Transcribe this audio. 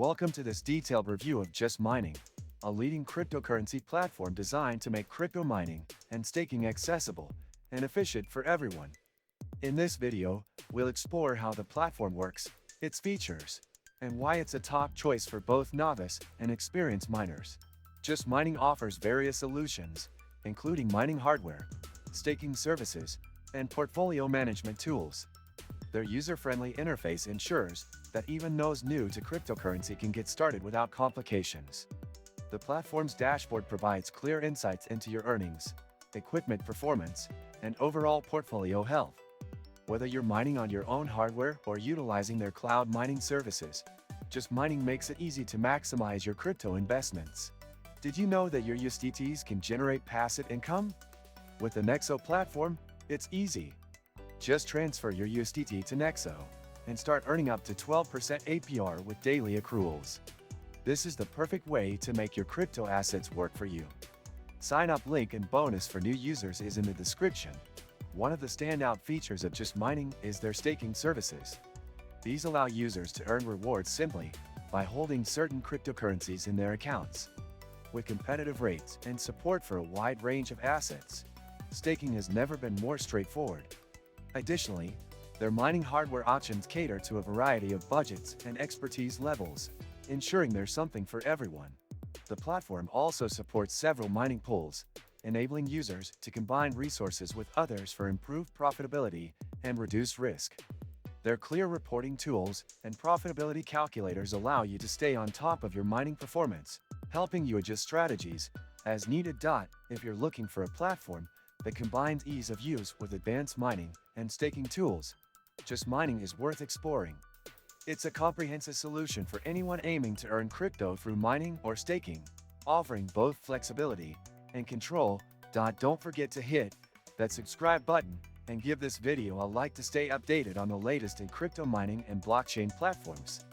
Welcome to this detailed review of Just Mining, a leading cryptocurrency platform designed to make crypto mining and staking accessible and efficient for everyone. In this video, we'll explore how the platform works, its features, and why it's a top choice for both novice and experienced miners. Just Mining offers various solutions, including mining hardware, staking services, and portfolio management tools. Their user-friendly interface ensures that even those new to cryptocurrency can get started without complications. The platform's dashboard provides clear insights into your earnings, equipment performance, and overall portfolio health. Whether you're mining on your own hardware or utilizing their cloud mining services, Just Mining makes it easy to maximize your crypto investments. Did you know that your USDTs can generate passive income? With the Nexo platform, it's easy. Just transfer your USDT to Nexo and start earning up to 12% APR with daily accruals. This is the perfect way to make your crypto assets work for you. Sign up link and bonus for new users is in the description. One of the standout features of Just Mining is their staking services. These allow users to earn rewards simply by holding certain cryptocurrencies in their accounts. With competitive rates and support for a wide range of assets, staking has never been more straightforward. Additionally, their mining hardware options cater to a variety of budgets and expertise levels, ensuring there's something for everyone. The platform also supports several mining pools, enabling users to combine resources with others for improved profitability and reduced risk. Their clear reporting tools and profitability calculators allow you to stay on top of your mining performance, helping you adjust strategies as needed. If you're looking for a platform that combines ease of use with advanced mining and staking tools, Just Mining is worth exploring. It's a comprehensive solution for anyone aiming to earn crypto through mining or staking, offering both flexibility and control. Don't forget to hit that subscribe button and give this video a like to stay updated on the latest in crypto mining and blockchain platforms.